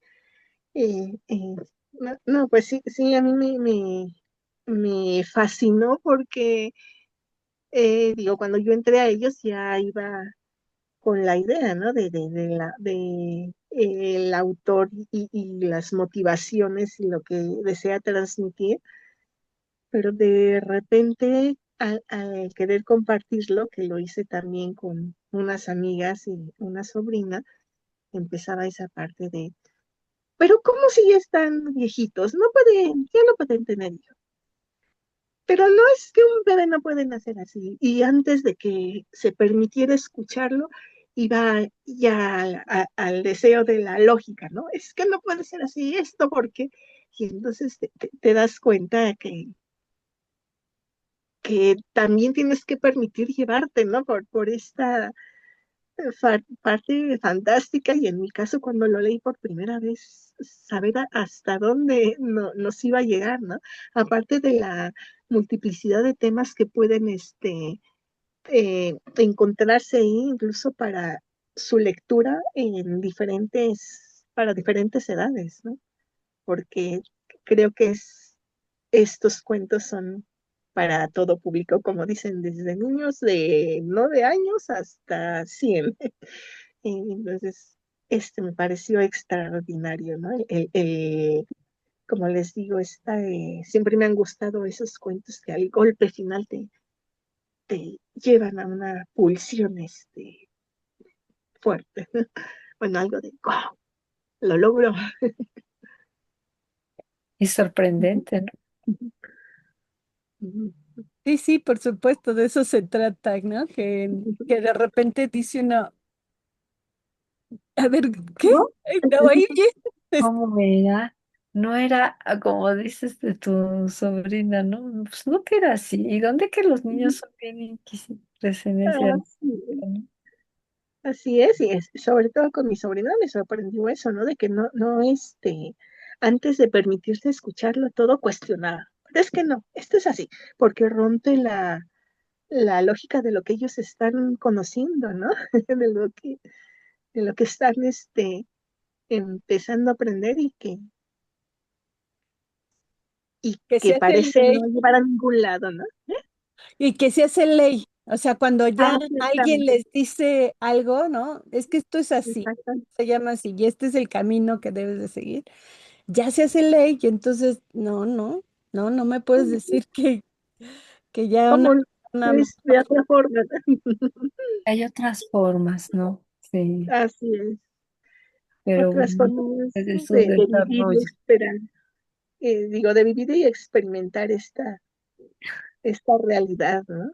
No, no, pues sí, sí, a mí me fascinó porque, digo, cuando yo entré a ellos ya iba con la idea, ¿no? De el autor y las motivaciones y lo que desea transmitir, pero de repente al querer compartirlo, que lo hice también con unas amigas y una sobrina, empezaba esa parte de, pero ¿cómo si ya están viejitos? No pueden, ya no pueden tener hijos. Pero no es que un bebé no puede nacer así. Y antes de que se permitiera escucharlo, iba ya al deseo de la lógica, ¿no? Es que no puede ser así, esto porque... Y entonces te das cuenta que también tienes que permitir llevarte, ¿no? Por esta parte fantástica y en mi caso cuando lo leí por primera vez, saber hasta dónde nos iba a llegar, ¿no? Aparte de la multiplicidad de temas que pueden encontrarse ahí incluso para su lectura para diferentes edades, ¿no? Porque creo que estos cuentos son para todo público, como dicen, desde niños de no de años hasta 100. Entonces, me pareció extraordinario, ¿no? Como les digo, siempre me han gustado esos cuentos que al golpe final te llevan a una pulsión fuerte. Bueno, algo de, wow, lo logro. Y sorprendente, ¿no? Sí, sí, por supuesto, de eso se trata, ¿no? Que de repente dice uno, a ver, ¿qué? ¿No? No, ahí viene. ¿Cómo era? No era como dices de tu sobrina, ¿no? Pues no que era así. ¿Y dónde que los niños son bien inquisibles en ese Así aspecto, es, ¿no? así es, y sobre todo con mi sobrina me sorprendió eso, ¿no? De que no, antes de permitirse escucharlo todo, cuestionaba. Pero es que no, esto es así, porque rompe la lógica de lo que ellos están conociendo, ¿no? De lo que están empezando a aprender y Que que se hace parece no ley llevar a ningún lado, ¿no? y que se hace ley. O sea, cuando Ah, ya alguien exactamente, les dice algo, ¿no? Es que esto es así, exactamente. se llama así, y este es el camino que debes de seguir. Ya se hace ley y entonces, no, no, no, no me puedes decir que ya una ¿Cómo no? persona Es de otra forma, ¿no? Hay otras formas, ¿no? Sí, Así es. pero Otras bueno, formas de su de vivir y desarrollo. esperar, digo, de vivir y experimentar esta realidad, ¿no?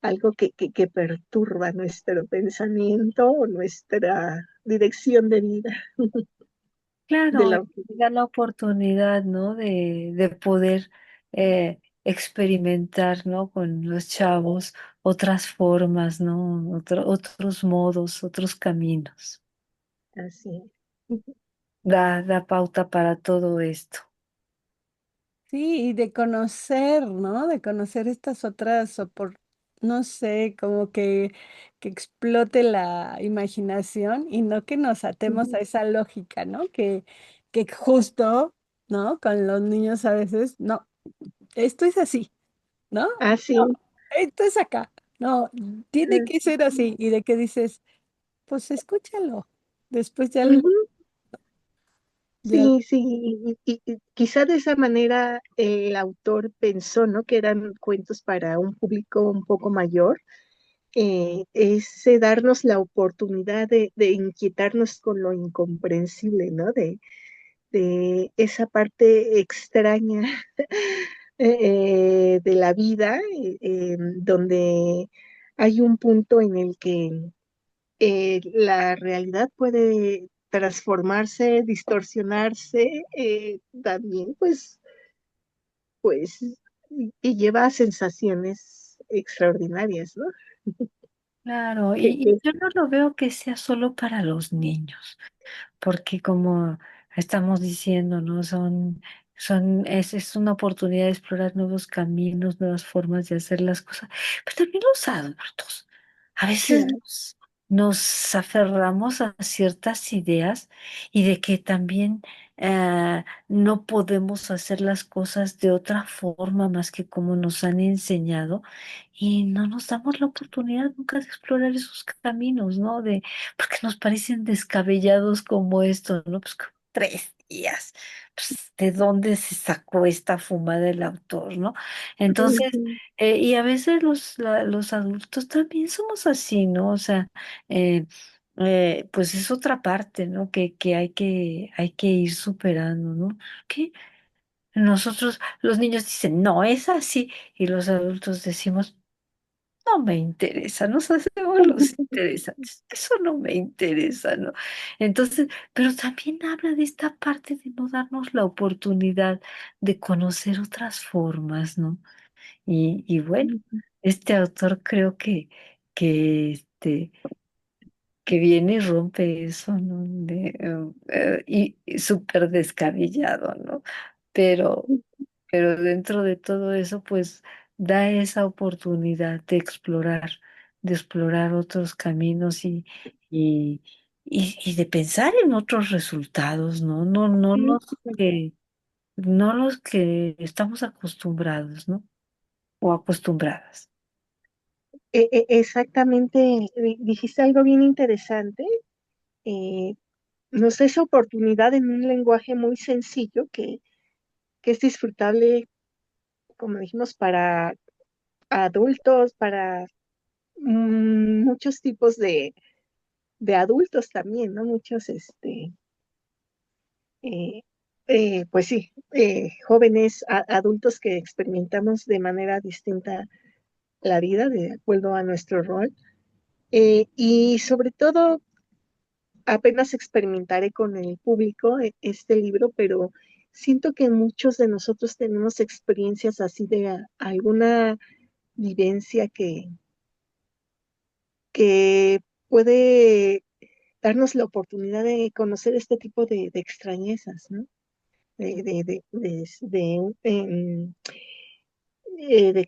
Algo que perturba nuestro pensamiento o nuestra dirección de vida, de Claro, y lo que da la oportunidad, ¿no? De poder experimentar, ¿no? Con los chavos otras formas, ¿no? Otros modos, otros caminos. así. Da pauta para todo esto. sí, y de conocer, ¿no? De conocer estas otras oportunidades. no sé, como que explote la imaginación y no que nos atemos Ujú. a esa lógica, ¿no? Que justo, ¿no? Con los niños a veces, no, esto es así, ¿no? Ah, No, sí. esto es acá, no, tiene Ah, que ser así. Y de que dices, pues escúchalo, después ya, ujú. ya, Sí, sí, y quizá de esa manera el autor pensó, ¿no? Que eran cuentos para un público un poco mayor, es darnos la oportunidad de inquietarnos con lo incomprensible, ¿no? De esa parte extraña de la vida, donde hay un punto en el que la realidad puede transformarse, distorsionarse, también pues, y lleva a sensaciones extraordinarias, ¿no? Claro, Que, y que- yo no lo veo que sea solo para los niños, porque como estamos diciendo, ¿no? Es una oportunidad de explorar nuevos caminos, nuevas formas de hacer las cosas, pero también los adultos. A veces claro. nos aferramos a ciertas ideas y de que también no podemos hacer las cosas de otra forma más que como nos han enseñado y no nos damos la oportunidad nunca de explorar esos caminos, ¿no? Porque nos parecen descabellados como esto, ¿no? Pues como 3 días. Pues, ¿de dónde se sacó esta fumada el autor, ¿no? Entonces, Ujú, y a veces los adultos también somos así, ¿no? O sea, eh, pues es otra parte, ¿no? Que hay que ir superando, ¿no? Que nosotros, los niños dicen, no, es así, y los adultos decimos, no me interesa, nos hacemos los interesantes, eso no me interesa, ¿no? Entonces, pero también habla de esta parte de no darnos la oportunidad de conocer otras formas, ¿no? Y bueno, ujú, este autor creo que viene y rompe eso, ¿no? Y súper descabellado, ¿no? Pero, pero dentro de todo eso, pues da esa oportunidad de explorar otros caminos y, y de pensar en otros resultados, ¿no? ujú. No los que estamos acostumbrados, ¿no? O acostumbradas. Exactamente, dijiste algo bien interesante. eh, Nos da esa oportunidad en un lenguaje muy sencillo que es disfrutable, como dijimos, para adultos, para muchos tipos de adultos también, ¿no? Muchos, eh, pues sí, jóvenes, adultos que experimentamos de manera distinta la vida de acuerdo a nuestro rol. Y sobre todo, apenas experimentaré con el público este libro, pero siento que muchos de nosotros tenemos experiencias así de alguna vivencia que puede darnos la oportunidad de conocer este tipo de extrañezas, ¿no? De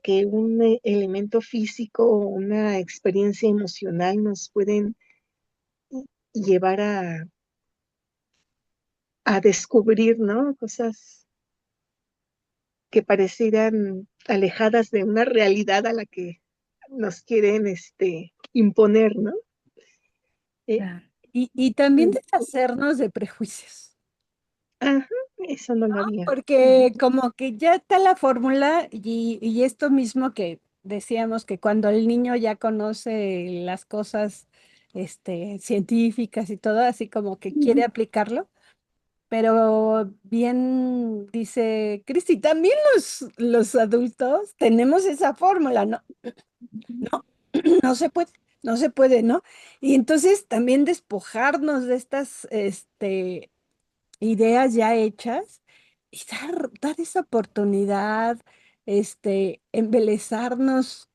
que un elemento físico o una experiencia emocional nos pueden llevar a descubrir, ¿no? Cosas que parecieran alejadas de una realidad a la que nos quieren imponer, ¿no? Eh, Claro. y también mm, deshacernos de prejuicios. ajá, eso no lo había. Porque como que ya está la fórmula y esto mismo que decíamos que cuando el niño ya conoce las cosas científicas y todo, así como que quiere Ujú, aplicarlo, pero bien dice Cristi, también los adultos tenemos esa fórmula, ¿no? No, no se puede, no se puede, ¿no? Y entonces también despojarnos de estas, ideas ya hechas y dar esa oportunidad, embelezarnos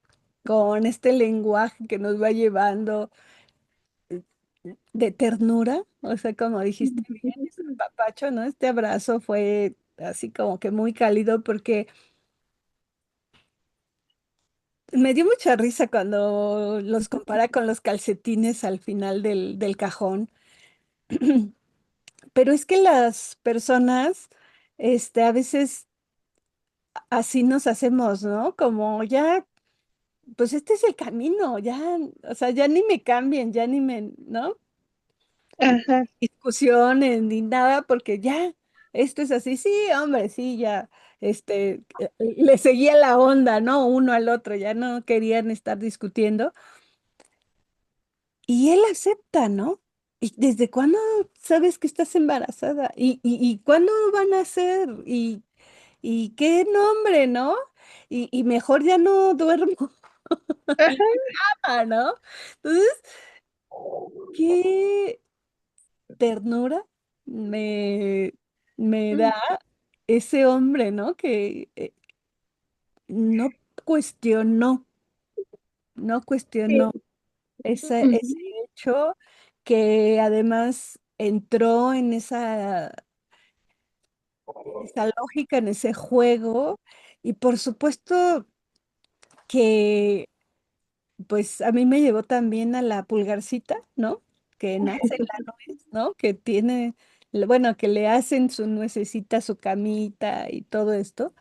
con este lenguaje que nos va llevando de ternura, o sea, como dijiste bien, ese ujú, papacho, ¿no? Este abrazo fue así como que muy cálido porque me dio mucha risa cuando los compara con los calcetines al final del cajón. Pero es que las personas, a veces así nos hacemos, ¿no? Como ya, pues este es el camino, ya, o sea, ya ni me cambien, ya ni me, ¿no? Ajá, Discusiones ni nada, porque ya, esto es así, sí, hombre, sí, ya, le seguía la onda, ¿no? Uno al otro, ya no querían estar discutiendo. Y él acepta, ¿no? ¿Y desde cuándo sabes que estás embarazada? ¿Y cuándo van a ser? ¿Y qué nombre, no? Y mejor ya no duermo en ajá, la cama, ¿no? Entonces, qué ternura me, me da ese hombre, ¿no? Que no cuestionó, no sí, cuestionó ese ujú, hecho, que además entró en esa lógica, en ese juego, y por supuesto que pues a mí me llevó también a la pulgarcita, ¿no? Que nace en la nuez, ¿no? Que tiene, bueno, que le hacen su nuececita, su camita y todo esto,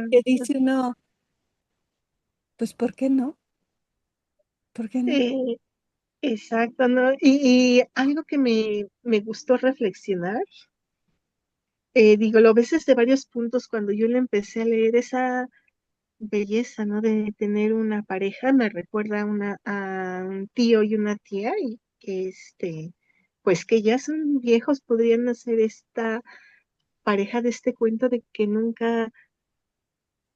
que ajá, dice uno, pues ¿por qué no? ¿Por qué no? sí, exacto, ¿no? Y algo que me gustó reflexionar, digo, lo ves desde varios puntos cuando yo le empecé a leer esa belleza, ¿no? De tener una pareja, me recuerda a un tío y una tía, y que pues que ya son viejos, podrían hacer esta pareja de este cuento de que nunca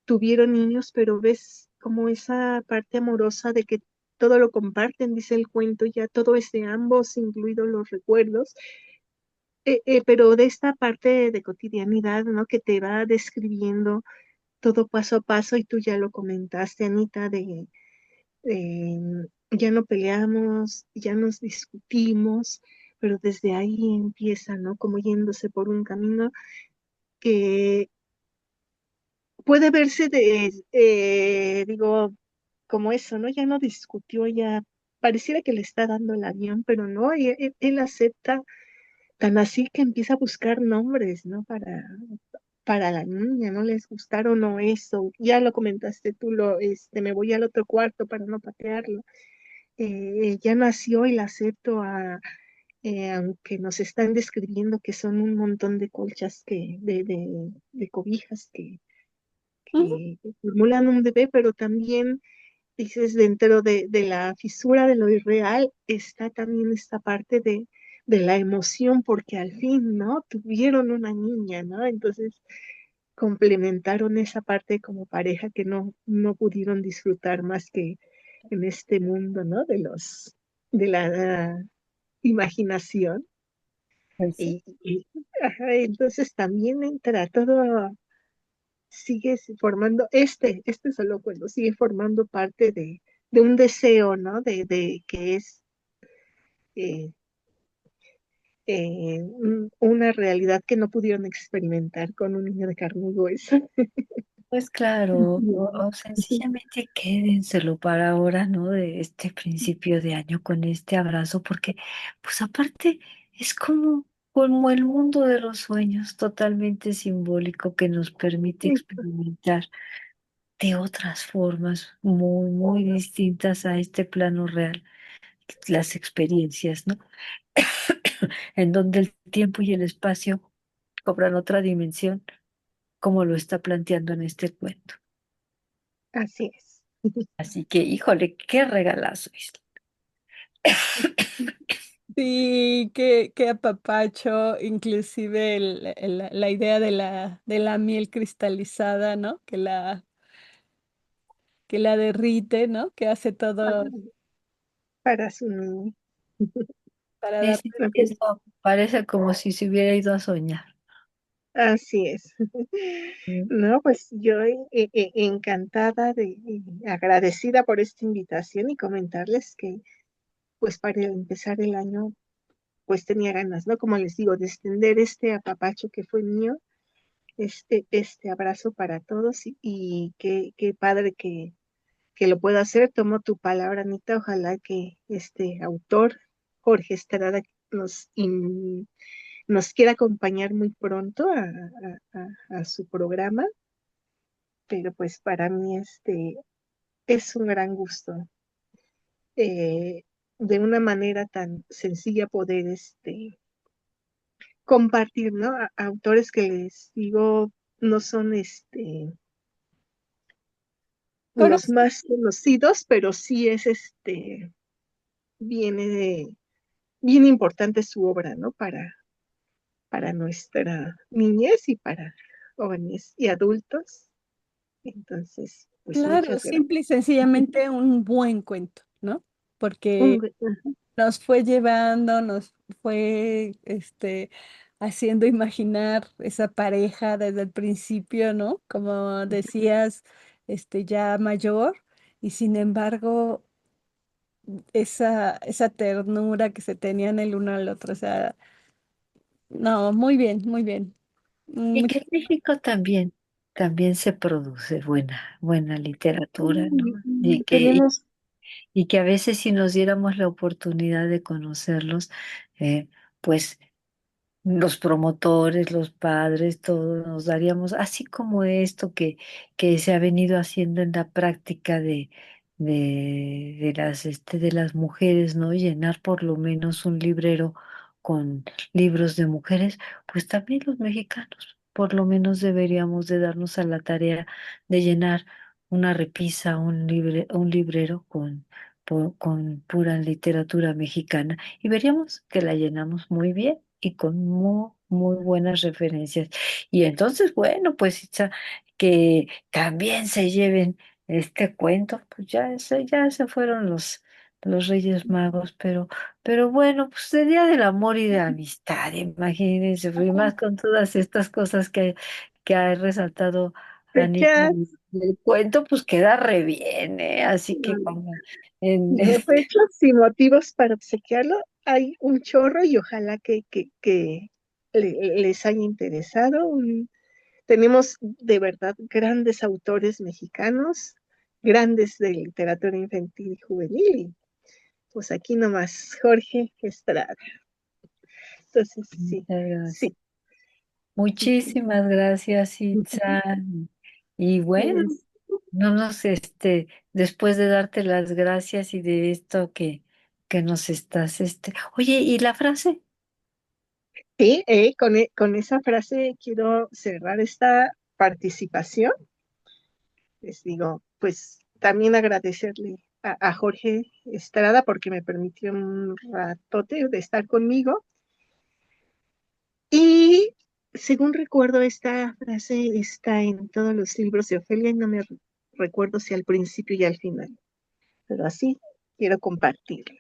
tuvieron niños, pero ves como esa parte amorosa de que todo lo comparten, dice el cuento, ya todo es de ambos, incluidos los recuerdos, pero de esta parte de cotidianidad, ¿no? Que te va describiendo todo paso a paso, y tú ya lo comentaste, Anita, ya no peleamos, ya nos discutimos, pero desde ahí empieza, ¿no? Como yéndose por un camino que puede verse digo, como eso, ¿no? Ya no discutió, ya pareciera que le está dando el avión, pero no, él acepta tan así que empieza a buscar nombres, ¿no? Para la niña, ¿no? Les gustaron o eso, ya lo comentaste tú, me voy al otro cuarto para no patearlo. Ya nació y la acepto, aunque nos están describiendo que son un montón de colchas, de cobijas Ujú, que formulan un bebé, pero también dices, dentro de la fisura de lo irreal está también esta parte de la emoción, porque al fin, ¿no? Tuvieron una niña, ¿no? Entonces complementaron esa parte como pareja que no pudieron disfrutar más que en este mundo, ¿no? De la imaginación. Pues sí. Ajá, entonces también entra todo, sigue formando, este solo cuando sigue formando parte de un deseo, ¿no? De que es eh, una realidad que no pudieron experimentar con un niño de carne y hueso. Pues claro, o sencillamente quédenselo para ahora, ¿no? De este principio de año con este abrazo, porque pues aparte es como el mundo de los sueños, totalmente simbólico, que nos permite experimentar de otras formas muy, muy distintas a este plano real, las experiencias, ¿no? En donde el tiempo y el espacio cobran otra dimensión, como lo está planteando en este cuento. Así es. Así que, híjole, qué regalazo, Isla. sí, qué apapacho, inclusive la idea de la miel cristalizada, ¿no? Que la derrite, ¿no? Que hace todo Para su niño. para Sí, dar. sí, esto parece como si se hubiera ido a soñar. Así es. Mm. No, pues yo encantada agradecida por esta invitación, y comentarles que pues para empezar el año pues tenía ganas, ¿no? Como les digo, de extender este apapacho que fue mío, este abrazo para todos, y qué padre que lo pueda hacer. Tomo tu palabra, Anita. Ojalá que este autor, Jorge Estrada, nos, nos quiera acompañar muy pronto a su programa. Pero pues para mí es un gran gusto de una manera tan sencilla poder compartir, ¿no? Autores que les digo no son los Conozco, más conocidos, pero sí es viene bien importante su obra, ¿no? Para nuestra niñez y para jóvenes y adultos. Entonces, pues claro, muchas gracias. simple y sencillamente un buen cuento, ¿no? Porque nos fue llevando, nos fue haciendo imaginar esa pareja desde el principio, ¿no? Como decías, ya mayor, y sin embargo, esa ternura que se tenían el uno al otro. O sea, no, muy bien, muy bien. Y Muchas que en México también se produce buena literatura, ¿no? tenemos Y que a veces si nos diéramos la oportunidad de conocerlos, pues los promotores, los padres, todos nos daríamos, así como esto que se ha venido haciendo en la práctica de las mujeres, ¿no? Llenar por lo menos un librero con libros de mujeres, pues también los mexicanos, por lo menos deberíamos de darnos a la tarea de llenar una repisa, un librero con pura literatura mexicana y veríamos que la llenamos muy bien y con muy buenas referencias. Y entonces, bueno, pues Itza, que también se lleven este cuento, pues ya se fueron los Reyes Magos, pero bueno, pues el Día del Amor y de la Amistad, imagínense, y más con todas estas cosas que ha resaltado Anita fechas, del cuento, pues queda re bien, ¿eh? Así que cuando en no, fechas y motivos para obsequiarlo hay un chorro y ojalá que les haya interesado. Tenemos de verdad grandes autores mexicanos, grandes de literatura infantil y juvenil. Pues aquí nomás, Jorge Estrada. Entonces, muchas sí, gracias. sí, sí, sí. Muchísimas gracias, Itzan. Y bueno, Tienes- no nos, después de darte las gracias y de esto que nos estás, oye, ¿y la frase? Sí, con esa frase quiero cerrar esta participación. Les digo, pues también agradecerle a Jorge Estrada porque me permitió un ratote de estar conmigo. Y según recuerdo, esta frase está en todos los libros de Ofelia y no me recuerdo si al principio y al final, pero así quiero compartirla.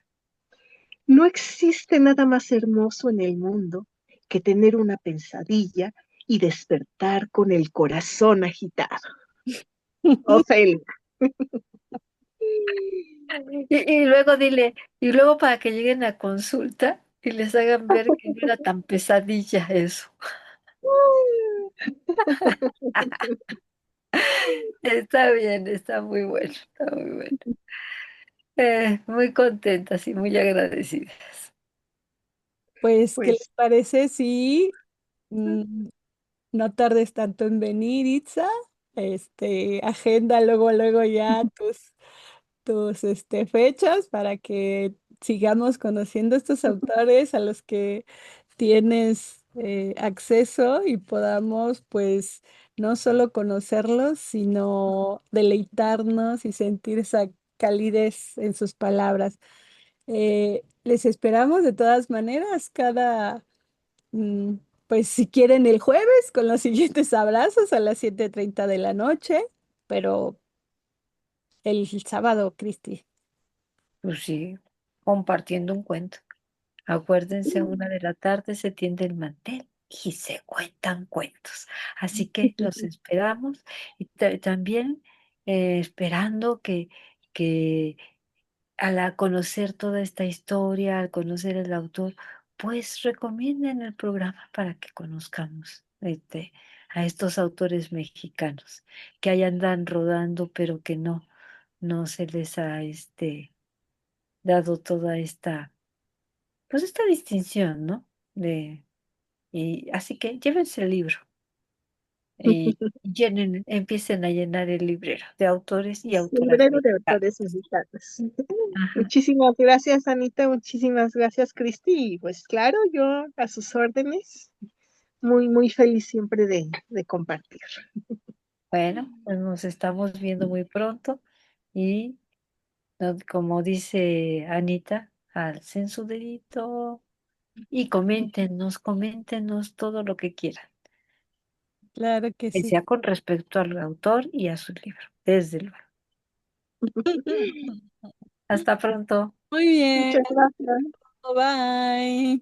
No existe nada más hermoso en el mundo que tener una pesadilla y despertar con el corazón agitado. Ofelia. Y luego dile, y luego para que lleguen a consulta y les hagan ver que no era tan pesadilla eso. Está bien, está muy bueno, está muy bueno. Muy contentas y muy agradecidas. Pues, ¿qué les Pues parece si mm, no tardes tanto en venir, Itza? Agenda luego ya tus fechas para que sigamos conociendo estos autores a los que tienes acceso y podamos, pues, no solo conocerlos, sino deleitarnos y sentir esa calidez en sus palabras. Les esperamos de todas maneras mm, pues si quieren el jueves con los siguientes abrazos a las 7:30 de la noche, pero el sábado, Cristi. Pues sí, compartiendo un cuento. Acuérdense, 1 de la tarde se tiende el mantel y se cuentan cuentos. Así que los esperamos y también esperando que al conocer toda esta historia, al conocer el autor, pues recomienden el programa para que conozcamos a estos autores mexicanos que ahí andan rodando, pero que no. no se les ha dado toda esta, pues esta distinción, ¿no? Y así que llévense el libro y empiecen a llenar el librero de autores y autoras Librero de mexicanas. autores mexicanos. Ajá. Muchísimas gracias, Anita. Muchísimas gracias, Cristi. Y pues claro, yo a sus órdenes. Muy, muy feliz siempre de compartir. Bueno, pues nos estamos viendo muy pronto y como dice Anita, alcen su dedito y coméntenos todo lo que quieran, Claro que que sí. sea con respecto al autor y a su libro, desde luego. Hasta pronto. Muy bien, Muchas gracias. bye.